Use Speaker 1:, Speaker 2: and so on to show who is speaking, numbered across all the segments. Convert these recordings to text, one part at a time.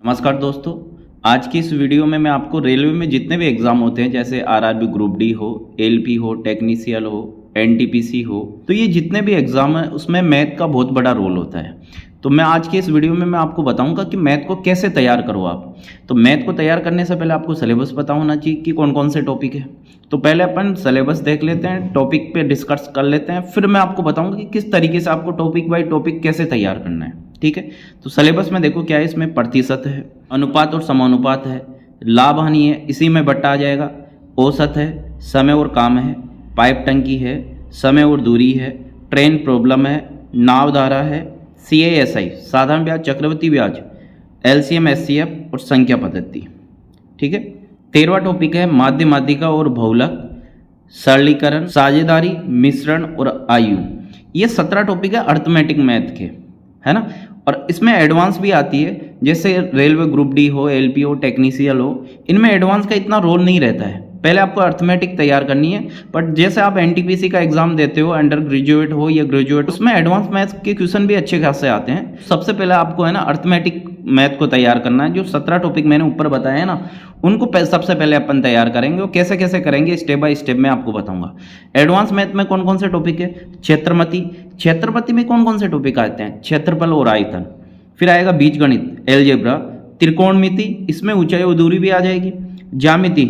Speaker 1: नमस्कार दोस्तों। आज की इस वीडियो में मैं आपको रेलवे में जितने भी एग्ज़ाम होते हैं, जैसे आरआरबी ग्रुप डी हो, एलपी हो, टेक्नीशियल हो, एनटीपीसी हो, तो ये जितने भी एग्ज़ाम हैं उसमें मैथ का बहुत बड़ा रोल होता है। तो मैं आज की इस वीडियो में मैं आपको बताऊंगा कि मैथ को कैसे तैयार करो आप। तो मैथ को तैयार करने से पहले आपको सिलेबस पता होना चाहिए कि कौन कौन से टॉपिक है। तो पहले अपन सिलेबस देख लेते हैं, टॉपिक पे डिस्कस कर लेते हैं, फिर मैं आपको बताऊंगा कि किस तरीके से आपको टॉपिक बाई टॉपिक कैसे तैयार करना है। ठीक है, तो सिलेबस में देखो क्या है, इसमें प्रतिशत है, अनुपात और समानुपात है, लाभ हानि है, इसी में बट्टा आ जाएगा, औसत है, समय और काम है, पाइप टंकी है, समय और दूरी है, ट्रेन प्रॉब्लम है, नाव धारा है, CASI साधारण ब्याज, चक्रवृद्धि ब्याज, LCM SCF और संख्या पद्धति। ठीक है, 13वां टॉपिक है माध्य माध्यिका और बहुलक, सरलीकरण, साझेदारी, मिश्रण और आयु। ये 17 टॉपिक है अर्थमेटिक मैथ के, है ना। और इसमें एडवांस भी आती है, जैसे रेलवे ग्रुप डी हो, एलपी हो, टेक्नीशियल हो, इनमें एडवांस का इतना रोल नहीं रहता है। पहले आपको अर्थमेटिक तैयार करनी है, बट जैसे आप एनटीपीसी का एग्जाम देते हो, अंडर ग्रेजुएट हो या ग्रेजुएट, उसमें एडवांस मैथ्स के क्वेश्चन भी अच्छे खासे आते हैं। सबसे पहले आपको है ना अर्थमेटिक मैथ को तैयार करना है। जो 17 टॉपिक मैंने ऊपर बताए हैं ना, उनको सबसे पहले अपन तैयार करेंगे, और कैसे कैसे करेंगे स्टेप बाय स्टेप मैं आपको बताऊंगा। एडवांस मैथ में कौन कौन से टॉपिक है, क्षेत्रपति में कौन कौन से टॉपिक आते हैं, क्षेत्रफल और आयतन, फिर आएगा बीजगणित, एलजेब्रा, त्रिकोणमिति, इसमें ऊंचाई और दूरी भी आ जाएगी, ज्यामिति,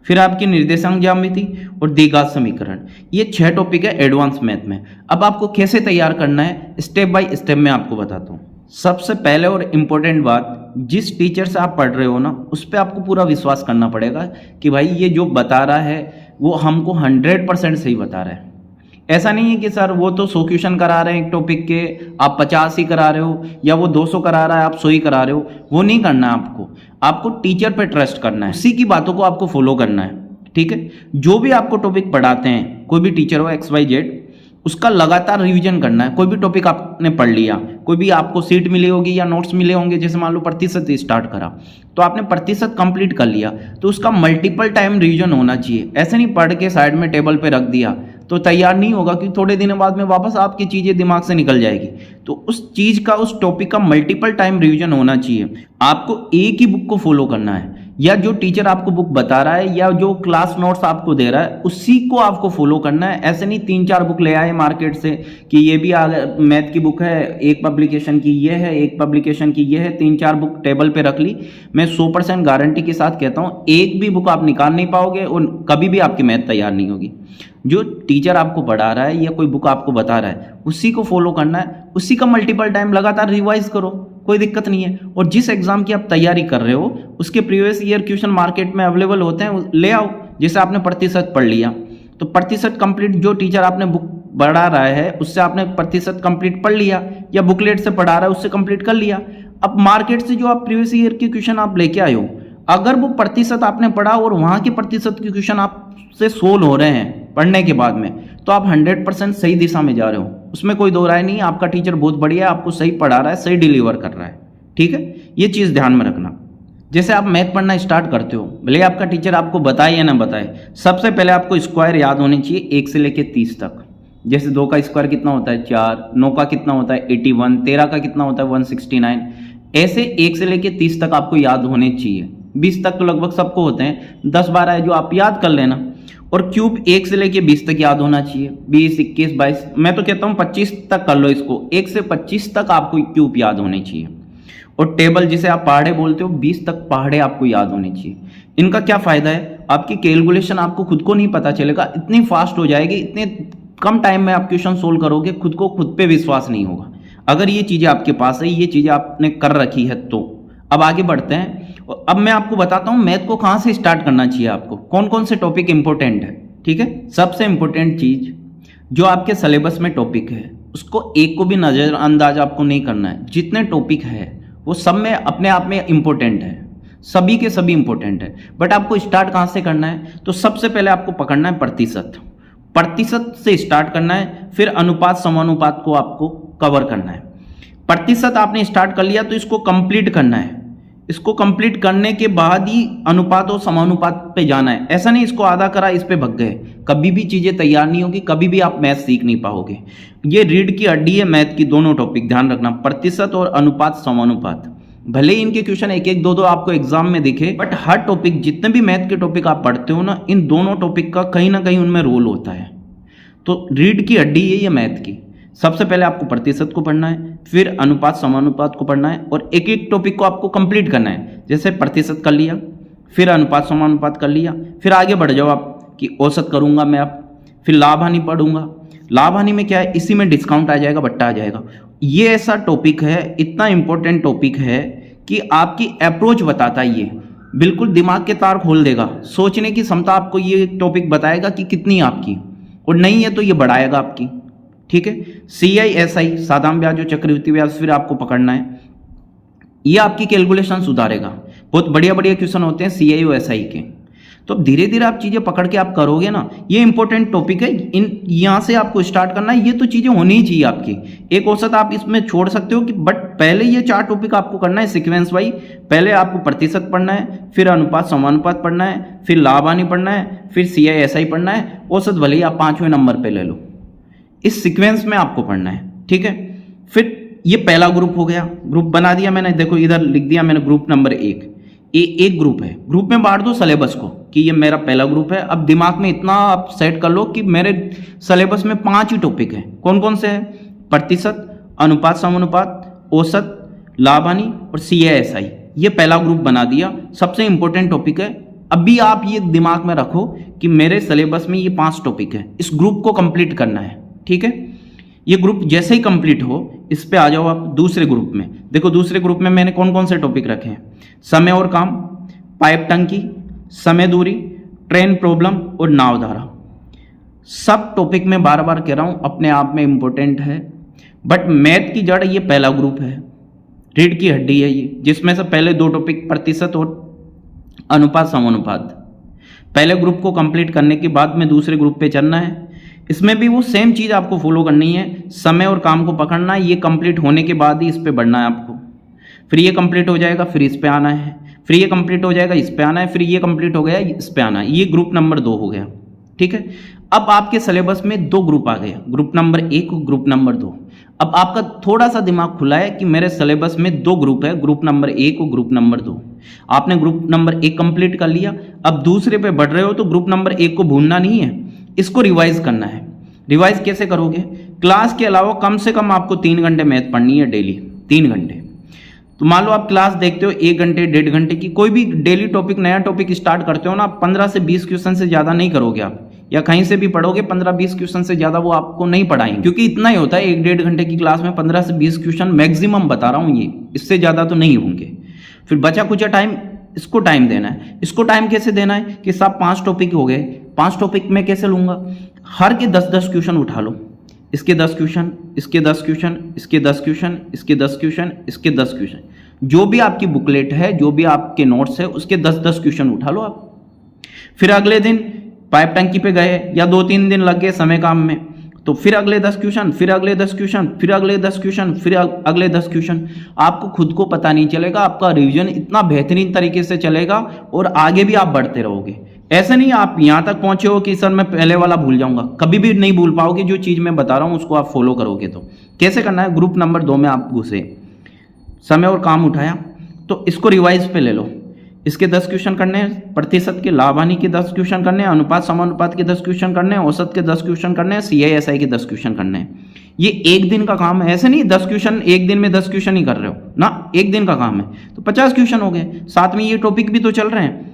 Speaker 1: फिर आपकी निर्देशांक ज्यामिति और द्विघात समीकरण। ये 6 टॉपिक है एडवांस मैथ में। अब आपको कैसे तैयार करना है स्टेप बाय स्टेप मैं आपको बताता हूँ। सबसे पहले और इम्पोर्टेंट बात, जिस टीचर से आप पढ़ रहे हो ना, उस पर आपको पूरा विश्वास करना पड़ेगा कि भाई ये जो बता रहा है वो हमको 100% सही बता रहा है। ऐसा नहीं है कि सर वो तो 100 क्वेश्चन करा रहे हैं एक टॉपिक के, आप 50 ही करा रहे हो, या वो 200 करा रहा है आप 100 ही करा रहे हो। वो नहीं करना है आपको टीचर पे ट्रस्ट करना है, उसी की बातों को आपको फॉलो करना है। ठीक है, जो भी आपको टॉपिक पढ़ाते हैं, कोई भी टीचर हो XYZ, उसका लगातार रिवीजन करना है। कोई भी टॉपिक आपने पढ़ लिया, कोई भी आपको सीट मिली होगी या नोट्स मिले होंगे, जैसे मान लो प्रतिशत स्टार्ट करा तो आपने प्रतिशत कंप्लीट कर लिया, तो उसका मल्टीपल टाइम रिवीजन होना चाहिए। ऐसे नहीं पढ़ के साइड में टेबल पे रख दिया तो तैयार नहीं होगा, क्योंकि थोड़े दिनों बाद में वापस आपकी चीज़ें दिमाग से निकल जाएगी। तो उस चीज़ का, उस टॉपिक का मल्टीपल टाइम रिवीजन होना चाहिए। आपको एक ही बुक को फॉलो करना है, या जो टीचर आपको बुक बता रहा है या जो क्लास नोट्स आपको दे रहा है उसी को आपको फॉलो करना है। ऐसे नहीं 3-4 बुक ले आए मार्केट से कि ये भी मैथ की बुक है, एक पब्लिकेशन की ये है, एक पब्लिकेशन की ये है, 3-4 बुक टेबल पे रख ली। मैं 100% गारंटी के साथ कहता हूँ, एक भी बुक आप निकाल नहीं पाओगे और कभी भी आपकी मैथ तैयार नहीं होगी। जो टीचर आपको पढ़ा रहा है या कोई बुक आपको बता रहा है उसी को फॉलो करना है, उसी का मल्टीपल टाइम लगातार रिवाइज करो, कोई दिक्कत नहीं है। और जिस एग्जाम की आप तैयारी कर रहे हो उसके प्रीवियस ईयर क्वेश्चन मार्केट में अवेलेबल होते हैं, ले आओ। जैसे आपने प्रतिशत पढ़ लिया तो प्रतिशत कंप्लीट, जो टीचर आपने बुक पढ़ा रहा है उससे आपने प्रतिशत कंप्लीट पढ़ लिया, या बुकलेट से पढ़ा रहा है उससे कंप्लीट कर लिया। अब मार्केट से जो आप प्रीवियस ईयर के क्वेश्चन आप लेके आए हो, अगर वो प्रतिशत आपने पढ़ा और वहां के प्रतिशत के क्वेश्चन आपसे सोल्व हो रहे हैं पढ़ने के बाद में, तो आप 100% सही दिशा में जा रहे हो, उसमें कोई दो राय नहीं। आपका टीचर बहुत बढ़िया है, आपको सही पढ़ा रहा है, सही डिलीवर कर रहा है। ठीक है, ये चीज़ ध्यान में रखना। जैसे आप मैथ पढ़ना स्टार्ट करते हो, भले आपका टीचर आपको बताए या ना बताए, सबसे पहले आपको स्क्वायर याद होने चाहिए 1 से लेकर 30 तक। जैसे 2 का स्क्वायर कितना होता है 4, 9 का कितना होता है 81, 13 का कितना होता है 169। ऐसे 1 से लेकर 30 तक आपको याद होने चाहिए। 20 तक तो लगभग सबको होते हैं, 10-12 है जो आप याद कर लेना। और क्यूब 1 से लेके 20 तक याद होना चाहिए, 20, 21, 22, मैं तो कहता हूँ 25 तक कर लो इसको। 1 से 25 तक आपको क्यूब याद होने चाहिए। और टेबल जिसे आप पहाड़े बोलते हो, 20 तक पहाड़े आपको याद होने चाहिए। इनका क्या फायदा है, आपकी कैलकुलेशन आपको खुद को नहीं पता चलेगा, इतनी फास्ट हो जाएगी, इतने कम टाइम में आप क्वेश्चन सोल्व करोगे, खुद को खुद पे विश्वास नहीं होगा। अगर ये चीजें आपके पास है, ये चीजें आपने कर रखी है तो। अब आगे बढ़ते हैं। अब मैं आपको बताता हूं मैथ को कहां से स्टार्ट करना चाहिए, आपको कौन कौन से टॉपिक इंपॉर्टेंट है। ठीक है, सबसे इंपॉर्टेंट चीज जो आपके सिलेबस में टॉपिक है उसको एक को भी नजरअंदाज आपको नहीं करना है। जितने टॉपिक है वो सब में अपने आप में इंपॉर्टेंट है, सभी के सभी इंपॉर्टेंट है। बट आपको स्टार्ट कहां से करना है, तो सबसे पहले आपको पकड़ना है प्रतिशत से स्टार्ट करना है। फिर अनुपात समानुपात को आपको कवर करना है। प्रतिशत आपने स्टार्ट कर लिया तो इसको कंप्लीट करना है। इसको कंप्लीट करने के बाद ही अनुपात और समानुपात पे जाना है। ऐसा नहीं इसको आधा करा इस पे भग गए, कभी भी चीजें तैयार नहीं होगी, कभी भी आप मैथ सीख नहीं पाओगे। ये रीढ़ की हड्डी है मैथ की, दोनों टॉपिक ध्यान रखना, प्रतिशत और अनुपात समानुपात। भले ही इनके क्वेश्चन एक एक दो दो आपको एग्जाम में दिखे, बट हर टॉपिक, जितने भी मैथ के टॉपिक आप पढ़ते हो ना, इन दोनों टॉपिक का कहीं ना कहीं उनमें रोल होता है। तो रीढ़ की हड्डी है ये मैथ की। सबसे पहले आपको प्रतिशत को पढ़ना है, फिर अनुपात समानुपात को पढ़ना है, और एक एक टॉपिक को आपको कंप्लीट करना है। जैसे प्रतिशत कर लिया, फिर अनुपात समानुपात कर लिया, फिर आगे बढ़ जाओ आप कि औसत करूंगा मैं अब, फिर लाभ हानि पढ़ूंगा। लाभ हानि में क्या है, इसी में डिस्काउंट आ जाएगा, बट्टा आ जाएगा। ये ऐसा टॉपिक है, इतना इंपॉर्टेंट टॉपिक है कि आपकी अप्रोच बताता है ये, बिल्कुल दिमाग के तार खोल देगा। सोचने की क्षमता आपको ये टॉपिक बताएगा कि कितनी आपकी, और नहीं है तो ये बढ़ाएगा आपकी। ठीक है, CI/SI साधारण ब्याज और चक्रवृद्धि ब्याज फिर आपको पकड़ना है, ये आपकी कैलकुलेशन सुधारेगा। बहुत बढ़िया बढ़िया क्वेश्चन होते हैं CI और SI के। तो धीरे धीरे आप चीज़ें पकड़ के आप करोगे ना, ये इंपॉर्टेंट टॉपिक है, इन यहाँ से आपको स्टार्ट करना है। ये तो चीज़ें होनी ही चाहिए आपकी। एक औसत आप इसमें छोड़ सकते हो कि, बट पहले ये 4 टॉपिक आपको करना है सीक्वेंस वाइज। पहले आपको प्रतिशत पढ़ना है, फिर अनुपात समानुपात पढ़ना है, फिर लाभ हानि पढ़ना है, फिर CI/SI पढ़ना है, औसत भले ही आप 5वें नंबर पर ले लो। इस सीक्वेंस में आपको पढ़ना है। ठीक है, फिर ये पहला ग्रुप हो गया, ग्रुप बना दिया मैंने, देखो इधर लिख दिया मैंने ग्रुप नंबर 1। ये एक ग्रुप है, ग्रुप में बांट दो सिलेबस को कि ये मेरा पहला ग्रुप है। अब दिमाग में इतना आप सेट कर लो कि मेरे सिलेबस में 5 ही टॉपिक है। कौन कौन से हैं? प्रतिशत, अनुपात समानुपात, औसत, लाभ हानि और CI/SI। ये पहला ग्रुप बना दिया, सबसे इंपॉर्टेंट टॉपिक है। अभी आप ये दिमाग में रखो कि मेरे सिलेबस में ये 5 टॉपिक है, इस ग्रुप को कंप्लीट करना है। ठीक है, ये ग्रुप जैसे ही कंप्लीट हो, इस पे आ जाओ आप दूसरे ग्रुप में। देखो दूसरे ग्रुप में मैंने कौन कौन से टॉपिक रखे हैं? समय और काम, पाइप टंकी, समय दूरी, ट्रेन प्रॉब्लम और नाव धारा। सब टॉपिक में बार बार कह रहा हूं, अपने आप में इंपॉर्टेंट है, बट मैथ की जड़ ये पहला ग्रुप है, रीढ़ की हड्डी है ये, जिसमें से पहले 2 टॉपिक प्रतिशत और अनुपात समानुपात। पहले ग्रुप को कंप्लीट करने के बाद में दूसरे ग्रुप पे चलना है। इसमें भी वो सेम चीज़ आपको फॉलो करनी है, समय और काम को पकड़ना है। ये कंप्लीट होने के बाद ही इस पे बढ़ना है आपको। फिर ये कंप्लीट हो जाएगा, फिर इस पे आना है, फिर ये कंप्लीट हो जाएगा, इस पे आना है, फिर ये कंप्लीट हो गया, इस पे आना है। ये ग्रुप नंबर 2 हो गया। ठीक है, अब आपके सिलेबस में 2 ग्रुप आ गए, ग्रुप नंबर 1 और ग्रुप नंबर 2। अब आपका थोड़ा सा दिमाग खुला है कि मेरे सिलेबस में 2 ग्रुप है, ग्रुप नंबर 1 और ग्रुप नंबर 2। आपने ग्रुप नंबर 1 कंप्लीट कर लिया, अब दूसरे पे बढ़ रहे हो तो ग्रुप नंबर 1 को भूलना नहीं है, इसको रिवाइज करना है। रिवाइज कैसे करोगे? क्लास के अलावा कम से कम आपको 3 घंटे मैथ पढ़नी है डेली, 3 घंटे। तो मान लो आप क्लास देखते हो 1 घंटे 1.5 घंटे की, कोई भी डेली टॉपिक, नया टॉपिक स्टार्ट करते हो ना, 15 से 20 क्वेश्चन से ज़्यादा नहीं करोगे आप, या कहीं से भी पढ़ोगे 15-20 क्वेश्चन से ज़्यादा वो आपको नहीं पढ़ाएंगे, क्योंकि इतना ही होता है 1-1.5 घंटे की क्लास में 15 से 20 क्वेश्चन मैक्सिमम बता रहा हूँ ये, इससे ज़्यादा तो नहीं होंगे। फिर बचा कुछ टाइम, इसको टाइम देना है। इसको टाइम कैसे देना है कि साहब 5 टॉपिक हो गए, 5 टॉपिक में कैसे लूँगा? हर के 10-10 क्वेश्चन उठा लो, इसके 10 क्वेश्चन, इसके 10 क्वेश्चन, इसके 10 क्वेश्चन, इसके 10 क्वेश्चन, इसके 10 क्वेश्चन, जो भी आपकी बुकलेट है, जो भी आपके नोट्स है, उसके 10-10 क्वेश्चन उठा लो आप। फिर अगले दिन पाइप टंकी पे गए या 2-3 दिन लग गए समय काम में, तो फिर अगले 10 क्वेश्चन, फिर अगले 10 क्वेश्चन, फिर अगले 10 क्वेश्चन, फिर अगले 10 क्वेश्चन। आपको खुद को पता नहीं चलेगा, आपका रिवीजन इतना बेहतरीन तरीके से चलेगा और आगे भी आप बढ़ते रहोगे। ऐसे नहीं आप यहाँ तक पहुंचे हो कि सर मैं पहले वाला भूल जाऊंगा, कभी भी नहीं भूल पाओगे। जो चीज़ मैं बता रहा हूँ उसको आप फॉलो करोगे। तो कैसे करना है? ग्रुप नंबर 2 में आप घुसे, समय और काम उठाया, तो इसको रिवाइज पे ले लो। इसके 10 क्वेश्चन करने हैं, प्रतिशत के, लाभ हानि के 10 क्वेश्चन करने हैं, अनुपात समानुपात के 10 क्वेश्चन करने हैं, औसत के 10 क्वेश्चन करने हैं, CI/SI के 10 क्वेश्चन करने हैं। ये एक दिन का काम है, ऐसे नहीं 10 क्वेश्चन एक दिन में 10 क्वेश्चन ही कर रहे हो ना, एक दिन का काम है तो 50 क्वेश्चन हो गए, साथ में ये टॉपिक भी तो चल रहे हैं।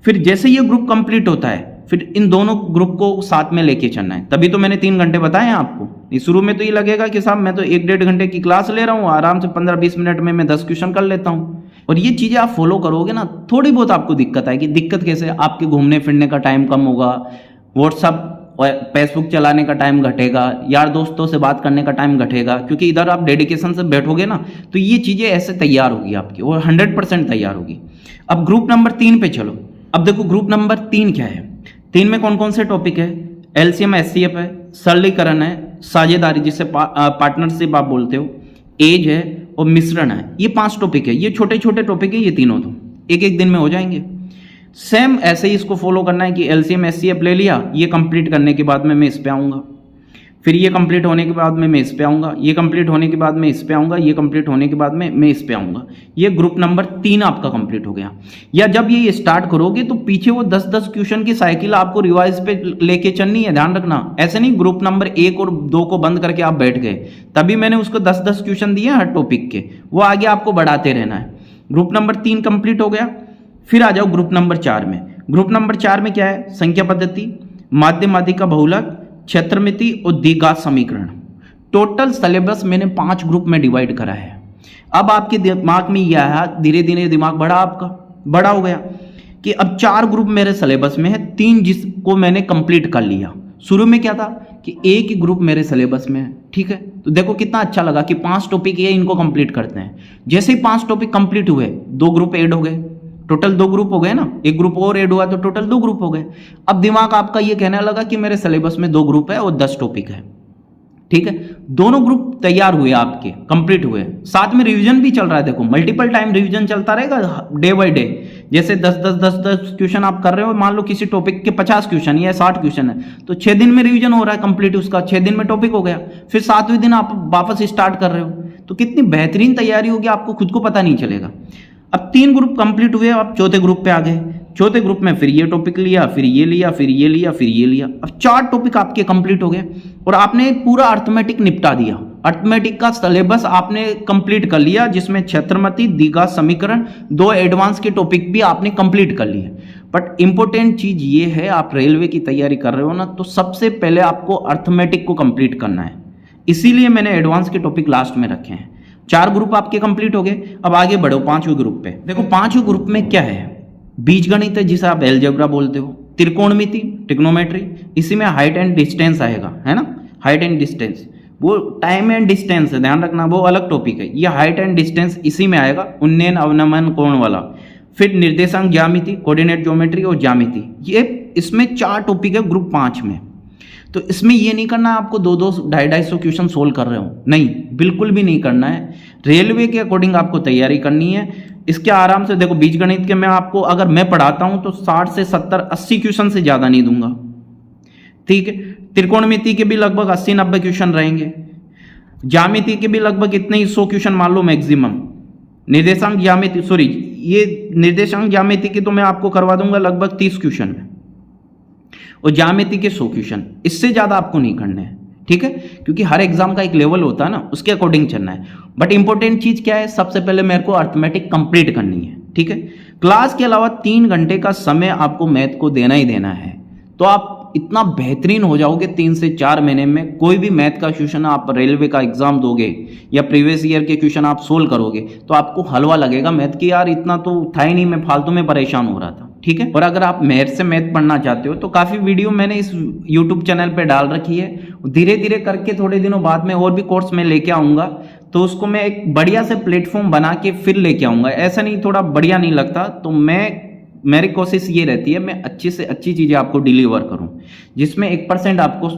Speaker 1: फिर जैसे ये ग्रुप कंप्लीट होता है, फिर इन दोनों ग्रुप को साथ में लेके चलना है। तभी तो मैंने 3 घंटे बताए हैं आपको। शुरू में तो ये लगेगा कि साहब मैं तो 1-1.5 घंटे की क्लास ले रहा हूँ, आराम से 15-20 मिनट में मैं 10 क्वेश्चन कर लेता हूँ। और ये चीज़ें आप फॉलो करोगे ना, थोड़ी बहुत आपको दिक्कत आएगी। दिक्कत कैसे? आपके घूमने फिरने का टाइम कम होगा, व्हाट्सअप और फेसबुक चलाने का टाइम घटेगा, यार दोस्तों से बात करने का टाइम घटेगा, क्योंकि इधर आप डेडिकेशन से बैठोगे ना, तो ये चीज़ें ऐसे तैयार होगी आपकी और 100% तैयार होगी। अब ग्रुप नंबर 3 पे चलो। अब देखो ग्रुप नंबर 3 क्या है? 3 में कौन कौन से टॉपिक है? LCM SCF है, सरलीकरण है, साझेदारी जिसे पार्टनरशिप आप बोलते हो, एज है और मिश्रण है। ये 5 टॉपिक है। ये छोटे छोटे टॉपिक है, ये तीनों तो एक एक दिन में हो जाएंगे। सेम ऐसे ही इसको फॉलो करना है कि LCM SCF ले लिया, ये कंप्लीट करने के बाद में मैं इस पे आऊँगा। फिर ये कंप्लीट होने के बाद में मैं इस पे आऊँगा, ये कंप्लीट होने के बाद में इस पे आऊँगा, ये कंप्लीट होने के बाद में मैं इस पे आऊँगा। ये ग्रुप नंबर 3 आपका कंप्लीट हो गया। या जब ये स्टार्ट करोगे तो पीछे वो 10-10 क्वेश्चन की साइकिल आपको रिवाइज पे लेके चलनी है, ध्यान रखना। ऐसे नहीं ग्रुप नंबर 1 और 2 को बंद करके आप बैठ गए, तभी मैंने उसको 10-10 क्वेश्चन दिए हर टॉपिक के, वो आगे आपको बढ़ाते रहना है। ग्रुप नंबर 3 कंप्लीट हो गया। फिर आ जाओ ग्रुप नंबर 4 में। ग्रुप नंबर 4 में क्या है? संख्या पद्धति, माध्य माध्यिका बहुलक, क्षेत्रमिति और द्विघात समीकरण। टोटल सिलेबस मैंने 5 ग्रुप में डिवाइड करा है। अब आपके दिमाग में यह आया, धीरे धीरे दिमाग बढ़ा, आपका बड़ा हो गया कि अब 4 ग्रुप मेरे सिलेबस में है, 3 जिसको मैंने कंप्लीट कर लिया। शुरू में क्या था कि एक ही ग्रुप मेरे सिलेबस में है, ठीक है। तो देखो कितना अच्छा लगा कि 5 टॉपिक ये इनको कंप्लीट करते हैं। जैसे ही 5 टॉपिक कंप्लीट हुए, 2 ग्रुप ऐड हो गए, टोटल 2 ग्रुप हो गए ना, एक ग्रुप और ऐड हुआ तो टोटल 2 ग्रुप हो गए। अब दिमाग आपका ये कहने लगा कि मेरे सिलेबस में 2 ग्रुप है और 10 टॉपिक है, ठीक है। दोनों ग्रुप तैयार हुए आपके, कंप्लीट हुए, साथ में रिवीजन भी चल रहा है। देखो मल्टीपल टाइम रिवीजन चलता रहेगा डे बाय डे। जैसे 10-10 क्वेश्चन आप कर रहे हो, मान लो किसी टॉपिक के 50 क्वेश्चन या 60 क्वेश्चन है, तो 6 दिन में रिवीजन हो रहा है कंप्लीट उसका, 6 दिन में टॉपिक हो गया। फिर 7वें दिन आप वापस स्टार्ट कर रहे हो, तो कितनी बेहतरीन तैयारी होगी आपको खुद को पता नहीं चलेगा। अब 3 ग्रुप कंप्लीट हुए, आप चौथे ग्रुप पे आ गए। चौथे ग्रुप में फिर ये टॉपिक लिया, फिर ये लिया, फिर ये लिया, फिर ये लिया। अब 4 टॉपिक आपके कंप्लीट हो गए और आपने पूरा अर्थमेटिक निपटा दिया। अर्थमेटिक का सिलेबस आपने कंप्लीट कर लिया, जिसमें क्षेत्रमति, द्विघात समीकरण, 2 एडवांस के टॉपिक भी आपने कंप्लीट कर लिए। बट इंपॉर्टेंट चीज ये है, आप रेलवे की तैयारी कर रहे हो ना, तो सबसे पहले आपको अर्थमेटिक को कंप्लीट करना है। इसीलिए मैंने एडवांस के टॉपिक लास्ट में रखे हैं। 4 ग्रुप आपके कंप्लीट हो गए। अब आगे बढ़ो 5वें ग्रुप पे। देखो 5वें ग्रुप में क्या है? बीजगणित है, जिसे आप एलजेब्रा बोलते हो, त्रिकोणमिति, ट्रिग्नोमेट्री, इसी में हाइट एंड डिस्टेंस आएगा, है ना। हाइट एंड डिस्टेंस, वो टाइम एंड डिस्टेंस है, ध्यान रखना, वो अलग टॉपिक है। ये हाइट एंड डिस्टेंस इसी में आएगा, उन्नयन अवनमन कोण वाला। फिर निर्देशांक ज्यामिति, कोऑर्डिनेट ज्योमेट्री और ज्यामिति, ये इसमें 4 टॉपिक है ग्रुप 5 में। तो इसमें ये नहीं करना आपको 2-2, 250 क्वेश्चन सोल्व कर रहे हो, नहीं, बिल्कुल भी नहीं करना है। रेलवे के अकॉर्डिंग आपको तैयारी करनी है। इसके आराम से देखो, बीजगणित के मैं आपको अगर मैं पढ़ाता हूं तो 60 से 70, 80 क्वेश्चन से ज्यादा नहीं दूंगा, ठीक है। त्रिकोणमिति के भी लगभग 80-90 क्वेश्चन रहेंगे। ज्यामिति के भी लगभग इतने ही 100 क्वेश्चन मान लो मैक्सिमम। निर्देशांक ज्यामिति, सॉरी, ये निर्देशांक ज्यामिति के तो मैं आपको करवा दूंगा लगभग 30 क्वेश्चन में, और ज्यामिति के 100 क्वेश्चन, इससे ज्यादा आपको नहीं करने हैं, ठीक है। क्योंकि हर एग्जाम का एक लेवल होता है ना, उसके अकॉर्डिंग चलना है। बट इंपॉर्टेंट चीज क्या है? सबसे पहले मेरे को अर्थमेटिक कंप्लीट करनी है, ठीक है। क्लास के अलावा 3 घंटे का समय आपको मैथ को देना ही देना है, तो आप इतना बेहतरीन हो जाओगे 3 से 4 महीने में। कोई भी मैथ का क्वेश्चन आप रेलवे का एग्जाम दोगे या प्रीवियस ईयर के क्वेश्चन आप सोल्व करोगे तो आपको हलवा लगेगा मैथ की, यार इतना तो था ही नहीं, मैं फालतू में परेशान हो रहा था, ठीक है। और अगर आप मेरे से मैथ पढ़ना चाहते हो तो काफ़ी वीडियो मैंने इस यूट्यूब चैनल पे डाल रखी है। धीरे धीरे करके थोड़े दिनों बाद में और भी कोर्स में लेके आऊँगा, तो उसको मैं एक बढ़िया से प्लेटफॉर्म बना के फिर लेके आऊँगा। ऐसा नहीं थोड़ा बढ़िया नहीं लगता, तो मेरी कोशिश ये रहती है मैं अच्छी से अच्छी चीज़ें आपको डिलीवर करूँ, जिसमें 1% आपको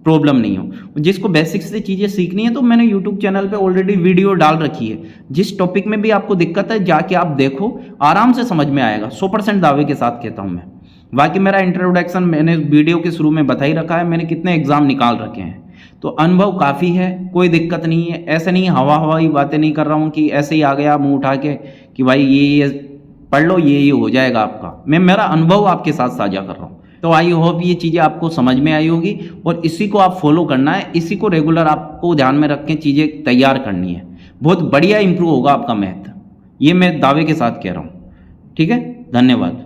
Speaker 1: प्रॉब्लम नहीं हो। जिसको बेसिक से चीज़ें सीखनी है तो मैंने यूट्यूब चैनल पे ऑलरेडी वीडियो डाल रखी है। जिस टॉपिक में भी आपको दिक्कत है जाके आप देखो, आराम से समझ में आएगा, 100% दावे के साथ कहता हूँ मैं। बाकी मेरा इंट्रोडक्शन मैंने वीडियो के शुरू में बता ही रखा है, मैंने कितने एग्जाम निकाल रखे हैं, तो अनुभव काफ़ी है, कोई दिक्कत नहीं है। ऐसे नहीं हवाई बातें नहीं कर रहा हूँ कि ऐसे ही आ गया मुँह उठा के कि भाई ये पढ़ लो, ये हो जाएगा आपका। मैं मेरा अनुभव आपके साथ साझा कर रहा हूँ। तो आई होप ये चीज़ें आपको समझ में आई होगी और इसी को आप फॉलो करना है, इसी को रेगुलर आपको ध्यान में रख के चीज़ें तैयार करनी है। बहुत बढ़िया इंप्रूव होगा आपका मैथ, ये मैं दावे के साथ कह रहा हूँ, ठीक है। धन्यवाद।